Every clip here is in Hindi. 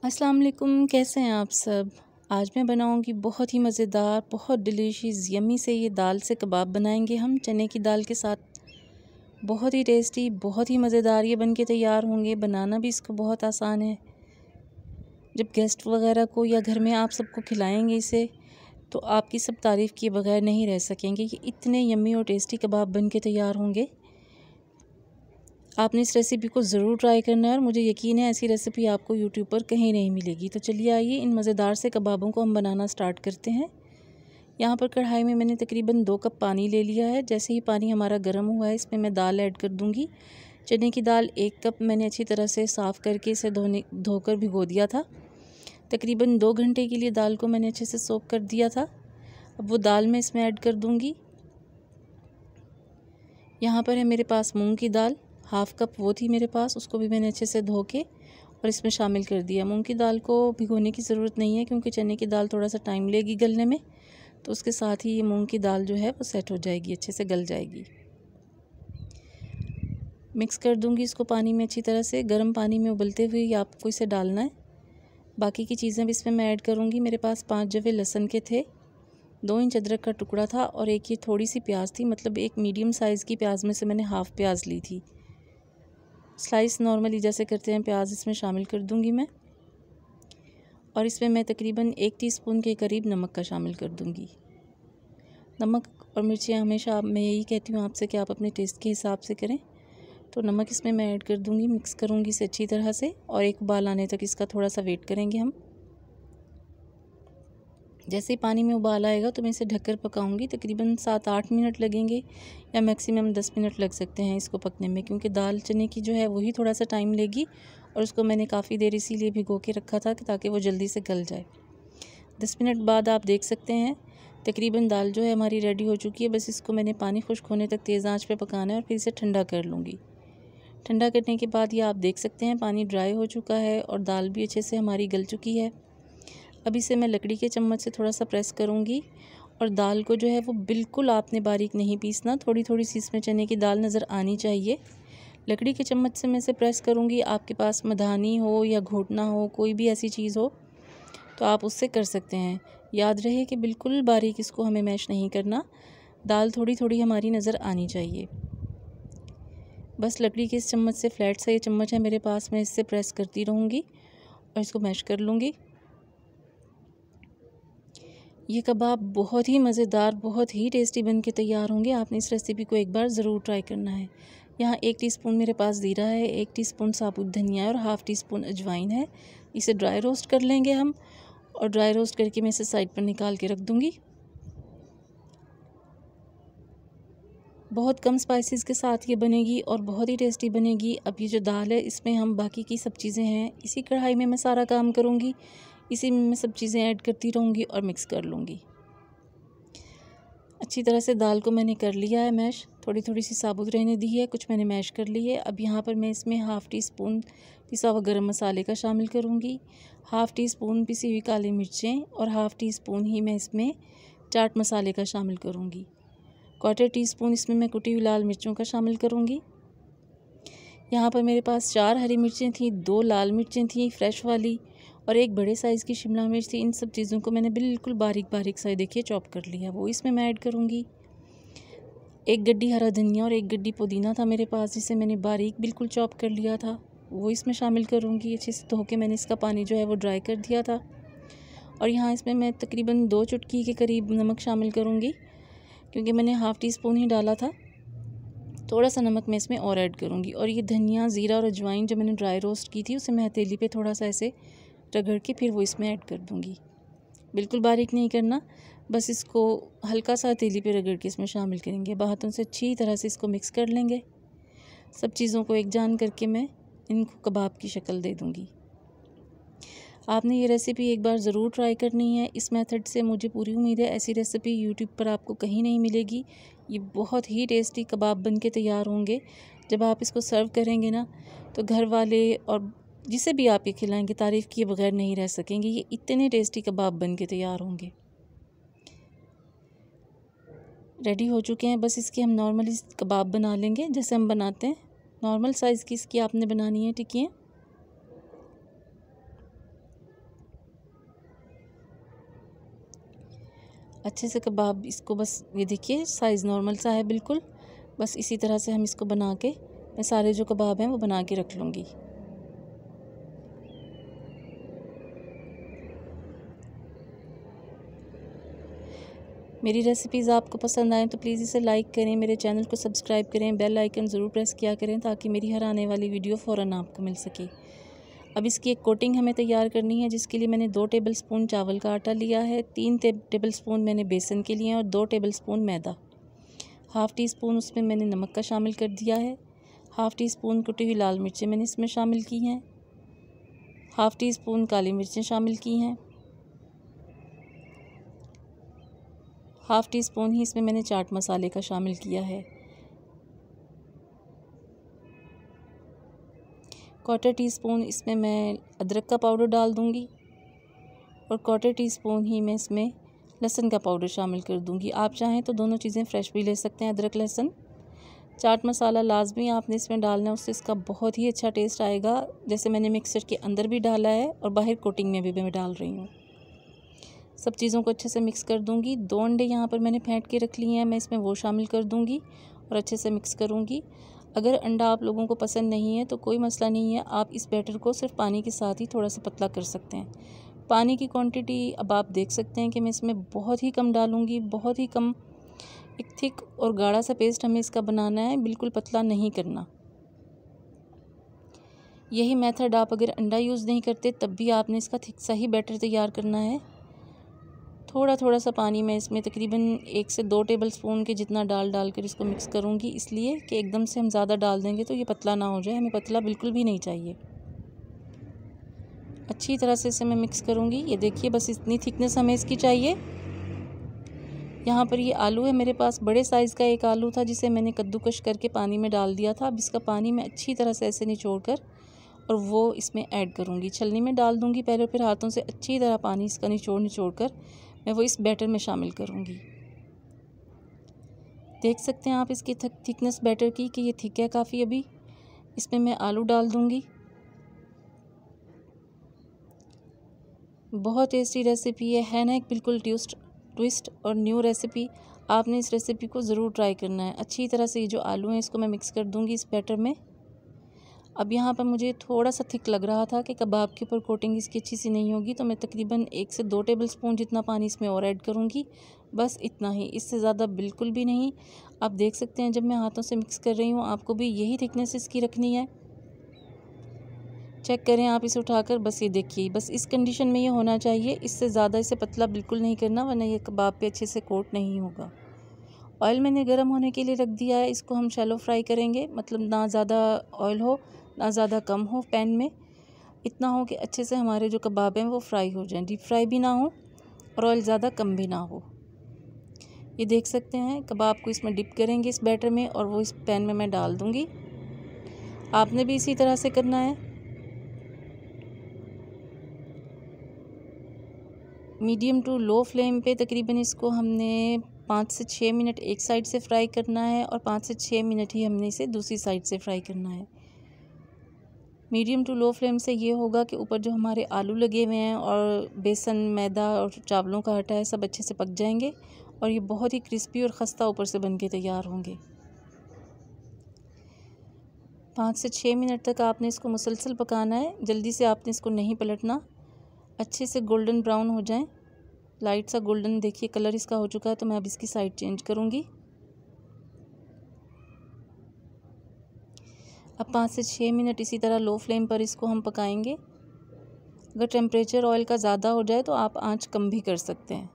अस्सलाम वालेकुम, कैसे हैं आप सब। आज मैं बनाऊंगी बहुत ही मज़ेदार, बहुत डिलीशियस यम्मी से ये दाल से कबाब बनाएंगे हम चने की दाल के साथ। बहुत ही टेस्टी, बहुत ही मज़ेदार ये बन के तैयार होंगे। बनाना भी इसको बहुत आसान है। जब गेस्ट वगैरह को या घर में आप सबको खिलाएंगे इसे, तो आपकी सब तारीफ़ किए बगैर नहीं रह सकेंगे। ये इतने यम्मी और टेस्टी कबाब बन के तैयार होंगे। आपने इस रेसिपी को ज़रूर ट्राई करना है और मुझे यकीन है ऐसी रेसिपी आपको यूट्यूब पर कहीं नहीं मिलेगी। तो चलिए आइए इन मज़ेदार से कबाबों को हम बनाना स्टार्ट करते हैं। यहाँ पर कढ़ाई में मैंने तकरीबन 2 कप पानी ले लिया है। जैसे ही पानी हमारा गर्म हुआ है, इसमें मैं दाल ऐड कर दूँगी। चने की दाल 1 कप मैंने अच्छी तरह से साफ़ करके इसे धोकर भिगो दिया था। तकरीबन 2 घंटे के लिए दाल को मैंने अच्छे से सोक कर दिया था। अब वो दाल मैं इसमें ऐड कर दूँगी। यहाँ पर है मेरे पास मूंग की दाल, हाफ़ कप वो थी मेरे पास, उसको भी मैंने अच्छे से धो के और इसमें शामिल कर दिया। मूंग की दाल को भिगोने की ज़रूरत नहीं है क्योंकि चने की दाल थोड़ा सा टाइम लेगी गलने में, तो उसके साथ ही ये मूंग की दाल जो है वो सेट हो जाएगी, अच्छे से गल जाएगी। मिक्स कर दूंगी इसको पानी में अच्छी तरह से। गर्म पानी में उबलते हुए ही आपको इसे डालना है। बाकी की चीज़ें भी इसमें मैं ऐड करूँगी। मेरे पास 5 जवे लहसुन के थे, 2 इंच अदरक का टुकड़ा था और एक ये थोड़ी सी प्याज थी, मतलब एक मीडियम साइज़ की प्याज में से मैंने हाफ़ प्याज ली थी। स्लाइस नॉर्मली जैसे करते हैं प्याज इसमें शामिल कर दूंगी मैं, और इसमें मैं तकरीबन 1 टीस्पून के करीब नमक का शामिल कर दूंगी। नमक और मिर्चियाँ हमेशा मैं यही कहती हूँ आपसे कि आप अपने टेस्ट के हिसाब से करें। तो नमक इसमें मैं ऐड कर दूंगी, मिक्स करूँगी इसे अच्छी तरह से और एक उबाल आने तक इसका थोड़ा सा वेट करेंगे हम। जैसे ही पानी में उबाल आएगा तो मैं इसे ढककर पकाऊंगी। तकरीबन 7-8 मिनट लगेंगे या मैक्सिमम 10 मिनट लग सकते हैं इसको पकने में, क्योंकि दाल चने की जो है वही थोड़ा सा टाइम लेगी और उसको मैंने काफ़ी देर इसीलिए भिगो के रखा था कि ताकि वो जल्दी से गल जाए। 10 मिनट बाद आप देख सकते हैं तकरीबन दाल जो है हमारी रेडी हो चुकी है। बस इसको मैंने पानी खुश्क होने तक तेज़ आँच पर पकाना है और फिर इसे ठंडा कर लूँगी। ठंडा करने के बाद ये आप देख सकते हैं पानी ड्राई हो चुका है और दाल भी अच्छे से हमारी गल चुकी है। अब इसे मैं लकड़ी के चम्मच से थोड़ा सा प्रेस करूँगी और दाल को जो है वो बिल्कुल आपने बारीक नहीं पीसना, थोड़ी थोड़ी सी इसमें चने की दाल नज़र आनी चाहिए। लकड़ी के चम्मच से मैं इसे प्रेस करूँगी। आपके पास मधानी हो या घोटना हो, कोई भी ऐसी चीज़ हो तो आप उससे कर सकते हैं। याद रहे कि बिल्कुल बारीक इसको हमें मैश नहीं करना, दाल थोड़ी थोड़ी हमारी नज़र आनी चाहिए। बस लकड़ी के इस चम्मच से, फ्लैट सा ये चम्मच है मेरे पास, मैं इससे प्रेस करती रहूँगी और इसको मैश कर लूँगी। ये कबाब बहुत ही मज़ेदार, बहुत ही टेस्टी बन के तैयार होंगे। आपने इस रेसिपी को एक बार ज़रूर ट्राई करना है। यहाँ 1 टीस्पून मेरे पास ज़ीरा है, 1 टीस्पून साबुत धनिया है और हाफ़ टीस्पून अजवाइन है। इसे ड्राई रोस्ट कर लेंगे हम और ड्राई रोस्ट करके मैं इसे साइड पर निकाल के रख दूँगी। बहुत कम स्पाइसेस के साथ ये बनेगी और बहुत ही टेस्टी बनेगी। अब ये जो दाल है इसमें हम बाकी की सब चीज़ें हैं, इसी कढ़ाई में मैं सारा काम करूँगी, इसी में मैं सब चीज़ें ऐड करती रहूँगी और मिक्स कर लूँगी। अच्छी तरह से दाल को मैंने कर लिया है मैश, थोड़ी थोड़ी सी साबुत रहने दी है, कुछ मैंने मैश कर ली है। अब यहाँ पर मैं इसमें हाफ़ टी स्पून पिसा हुआ गरम मसाले का शामिल करूँगी, हाफ़ टी स्पून पिसी हुई काली मिर्चें और हाफ़ टी स्पून ही मैं इसमें चाट मसाले का शामिल करूँगी। 1/4 टीस्पून इसमें मैं कुटी हुई लाल मिर्चों का शामिल करूँगी। यहाँ पर मेरे पास 4 हरी मिर्चें थी, 2 लाल मिर्चें थी फ्रेश वाली और 1 बड़े साइज़ की शिमला मिर्च थी। इन सब चीज़ों को मैंने बिल्कुल बारीक बारीक सा देखिए चॉप कर लिया, वो इसमें मैं ऐड करूँगी। 1 गड्डी हरा धनिया और 1 गड्डी पुदीना था मेरे पास, जिसे मैंने बारीक बिल्कुल चॉप कर लिया था, वो इसमें शामिल करूँगी। अच्छे से धो के मैंने इसका पानी जो है वो ड्राई कर दिया था। और यहाँ इसमें मैं तकरीबन 2 चुटकी के करीब नमक शामिल करूँगी, क्योंकि मैंने हाफ़ टी स्पून ही डाला था। थोड़ा सा नमक मैं इसमें और ऐड करूँगी। और ये धनिया, ज़ीरा और अजवाइन जो मैंने ड्राई रोस्ट की थी उसे मैं हथेली पे थोड़ा सा ऐसे रगड़ के फिर वो इसमें ऐड कर दूँगी। बिल्कुल बारीक नहीं करना, बस इसको हल्का सा हथेली पे रगड़ के इसमें शामिल करेंगे। हाथों से अच्छी तरह से इसको मिक्स कर लेंगे। सब चीज़ों को एक जान करके मैं इनको कबाब की शक्ल दे दूँगी। आपने ये रेसिपी एक बार ज़रूर ट्राई करनी है। इस मेथड से मुझे पूरी उम्मीद है ऐसी रेसिपी यूट्यूब पर आपको कहीं नहीं मिलेगी। ये बहुत ही टेस्टी कबाब बन के तैयार होंगे। जब आप इसको सर्व करेंगे ना, तो घर वाले और जिसे भी आप ये खिलाएंगे तारीफ़ किए बगैर नहीं रह सकेंगे। ये इतने टेस्टी कबाब बन के तैयार होंगे। रेडी हो चुके हैं, बस इसके हम नॉर्मली कबाब बना लेंगे जैसे हम बनाते हैं। नॉर्मल साइज़ की इसकी आपने बनानी है टिक्कियाँ। अच्छे से कबाब इसको बस ये देखिए साइज़ नॉर्मल सा है बिल्कुल। बस इसी तरह से हम इसको बना के मैं सारे जो कबाब हैं वो बना के रख लूँगी। मेरी रेसिपीज़ आपको पसंद आएँ तो प्लीज़ इसे लाइक करें, मेरे चैनल को सब्सक्राइब करें, बेल आइकन ज़रूर प्रेस किया करें ताकि मेरी हर आने वाली वीडियो फ़ौरन आपको मिल सके। अब इसकी एक कोटिंग हमें तैयार करनी है, जिसके लिए मैंने 2 टेबलस्पून चावल का आटा लिया है, 3 टेबलस्पून मैंने बेसन के लिए हैं और 2 टेबलस्पून मैदा। हाफ़ टी स्पून उसमें मैंने नमक का शामिल कर दिया है। हाफ़ टी स्पून कुटी हुई लाल मिर्चें मैंने इसमें शामिल की हैं। हाफ़ टी स्पून काली मिर्चें शामिल की हैं। हाफ़ टी स्पून ही इसमें मैंने चाट मसाले का शामिल किया है। 1/4 टीस्पून इसमें मैं अदरक का पाउडर डाल दूंगी और 1/4 टीस्पून ही मैं इसमें लहसुन का पाउडर शामिल कर दूंगी। आप चाहें तो दोनों चीज़ें फ्रेश भी ले सकते हैं, अदरक लहसुन। चाट मसाला लाजमी आपने इसमें डालना है, उससे इसका बहुत ही अच्छा टेस्ट आएगा। जैसे मैंने मिक्सर के अंदर भी डाला है और बाहर कोटिंग में भी मैं डाल रही हूँ। सब चीज़ों को अच्छे से मिक्स कर दूंगी। 2 अंडे यहाँ पर मैंने फेंट के रख लिए हैं, मैं इसमें वो शामिल कर दूंगी और अच्छे से मिक्स करूंगी। अगर अंडा आप लोगों को पसंद नहीं है तो कोई मसला नहीं है, आप इस बैटर को सिर्फ पानी के साथ ही थोड़ा सा पतला कर सकते हैं। पानी की क्वांटिटी अब आप देख सकते हैं कि मैं इसमें बहुत ही कम डालूँगी, बहुत ही कम। एक थिक और गाढ़ा सा पेस्ट हमें इसका बनाना है, बिल्कुल पतला नहीं करना। यही मेथड आप अगर अंडा यूज़ नहीं करते तब भी आपने इसका थिक सा ही बैटर तैयार करना है। थोड़ा थोड़ा सा पानी मैं इसमें तकरीबन 1 से 2 टेबलस्पून के जितना डाल कर इसको मिक्स करूँगी, इसलिए कि एकदम से हम ज़्यादा डाल देंगे तो ये पतला ना हो जाए, हमें पतला बिल्कुल भी नहीं चाहिए। अच्छी तरह से इसे मैं मिक्स करूँगी। ये देखिए बस इतनी थिकनेस हमें इसकी चाहिए। यहाँ पर ये आलू है मेरे पास, बड़े साइज़ का एक आलू था जिसे मैंने कद्दूकश करके पानी में डाल दिया था। अब इसका पानी मैं अच्छी तरह से ऐसे निचोड़ कर और वो इसमें ऐड करूँगी। छलनी में डाल दूँगी पहले, फिर हाथों से अच्छी तरह पानी इसका निचोड़ कर मैं वो इस बैटर में शामिल करूँगी। देख सकते हैं आप इसकी थिकनेस बैटर की कि ये थिक है काफ़ी। अभी इसमें मैं आलू डाल दूँगी। बहुत टेस्टी रेसिपी है ना, एक बिल्कुल ट्विस्ट और न्यू रेसिपी। आपने इस रेसिपी को ज़रूर ट्राई करना है। अच्छी तरह से ये जो आलू हैं इसको मैं मिक्स कर दूँगी इस बैटर में। अब यहाँ पर मुझे थोड़ा सा थिक लग रहा था कि कबाब के ऊपर कोटिंग इसकी अच्छी सी नहीं होगी, तो मैं तकरीबन 1 से 2 टेबलस्पून जितना पानी इसमें और ऐड करूँगी। बस इतना ही, इससे ज़्यादा बिल्कुल भी नहीं। आप देख सकते हैं जब मैं हाथों से मिक्स कर रही हूँ, आपको भी यही थिकनेस इसकी रखनी है। चेक करें आप इसे उठाकर, बस ये देखिए, बस इस कंडीशन में ये होना चाहिए। इससे ज़्यादा इसे पतला बिल्कुल नहीं करना, वरना ये कबाब पे अच्छे से कोट नहीं होगा। ऑयल मैंने गर्म होने के लिए रख दिया है। इसको हम शैलो फ्राई करेंगे, मतलब ना ज़्यादा ऑयल हो ना ज़्यादा कम हो पैन में। इतना हो कि अच्छे से हमारे जो कबाब हैं वो फ्राई हो जाएं, डीप फ्राई भी ना हो और ऑयल ज़्यादा कम भी ना हो। ये देख सकते हैं कबाब को इसमें डिप करेंगे इस बैटर में और वो इस पैन में मैं डाल दूँगी। आपने भी इसी तरह से करना है। मीडियम टू लो फ्लेम पे तकरीबन इसको हमने 5 से 6 मिनट एक साइड से फ्राई करना है और 5 से 6 मिनट ही हमने इसे दूसरी साइड से फ्राई करना है। मीडियम टू लो फ्लेम से ये होगा कि ऊपर जो हमारे आलू लगे हुए हैं और बेसन, मैदा और चावलों का आटा है, सब अच्छे से पक जाएंगे और ये बहुत ही क्रिस्पी और खस्ता ऊपर से बन के तैयार होंगे। 5 से 6 मिनट तक आपने इसको मुसलसल पकाना है, जल्दी से आपने इसको नहीं पलटना। अच्छे से गोल्डन ब्राउन हो जाएं, लाइट सा गोल्डन देखिए कलर इसका हो चुका है, तो मैं अब इसकी साइड चेंज करूँगी। अब 5 से 6 मिनट इसी तरह लो फ्लेम पर इसको हम पकाएंगे। अगर टेम्परेचर ऑयल का ज़्यादा हो जाए तो आप आंच कम भी कर सकते हैं।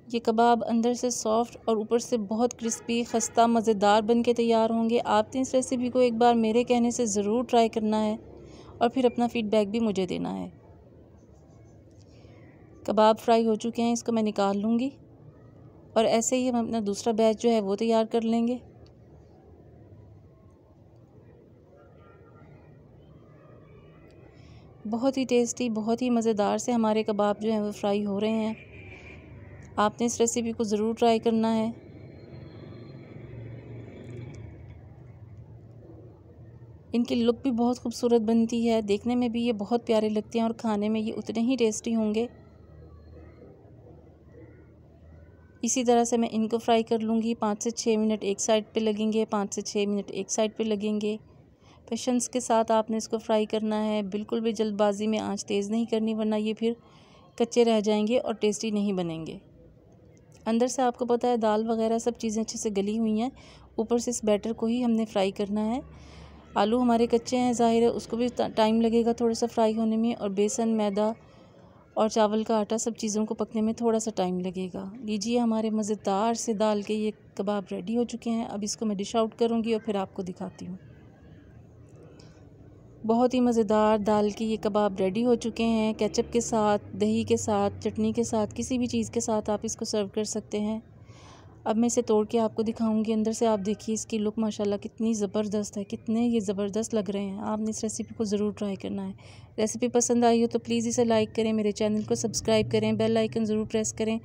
ये कबाब अंदर से सॉफ्ट और ऊपर से बहुत क्रिस्पी, खस्ता, मज़ेदार बन के तैयार होंगे। आपने इस रेसिपी को एक बार मेरे कहने से ज़रूर ट्राई करना है और फिर अपना फ़ीडबैक भी मुझे देना है। कबाब फ्राई हो चुके हैं, इसको मैं निकाल लूँगी और ऐसे ही हम अपना दूसरा बैच जो है वो तैयार कर लेंगे। बहुत ही टेस्टी, बहुत ही मज़ेदार से हमारे कबाब जो हैं वो फ्राई हो रहे हैं। आपने इस रेसिपी को ज़रूर ट्राई करना है। इनकी लुक भी बहुत खूबसूरत बनती है, देखने में भी ये बहुत प्यारे लगते हैं और खाने में ये उतने ही टेस्टी होंगे। इसी तरह से मैं इनको फ्राई कर लूँगी। 5 से 6 मिनट एक साइड पे लगेंगे, 5 से 6 मिनट एक साइड पे लगेंगे। पेशेंस के साथ आपने इसको फ्राई करना है, बिल्कुल भी जल्दबाजी में आंच तेज़ नहीं करनी, वरना ये फिर कच्चे रह जाएंगे और टेस्टी नहीं बनेंगे। अंदर से आपको पता है दाल वगैरह सब चीज़ें अच्छे से गली हुई हैं, ऊपर से इस बैटर को ही हमने फ्राई करना है। आलू हमारे कच्चे हैं, ज़ाहिर है उसको भी टाइम लगेगा थोड़ा सा फ्राई होने में, और बेसन, मैदा और चावल का आटा सब चीज़ों को पकने में थोड़ा सा टाइम लगेगा। लीजिए, हमारे मज़ेदार से दाल के ये कबाब रेडी हो चुके हैं। अब इसको मैं डिश आउट करूँगी और फिर आपको दिखाती हूँ। बहुत ही मज़ेदार दाल के ये कबाब रेडी हो चुके हैं। केचप के साथ, दही के साथ, चटनी के साथ, किसी भी चीज़ के साथ आप इसको सर्व कर सकते हैं। अब मैं इसे तोड़ के आपको दिखाऊंगी। अंदर से आप देखिए इसकी लुक माशाल्लाह कितनी ज़बरदस्त है, कितने ये ज़बरदस्त लग रहे हैं। आपने इस रेसिपी को ज़रूर ट्राई करना है। रेसिपी पसंद आई हो तो प्लीज़ इसे लाइक करें, मेरे चैनल को सब्सक्राइब करें, बेल आइकन ज़रूर प्रेस करें।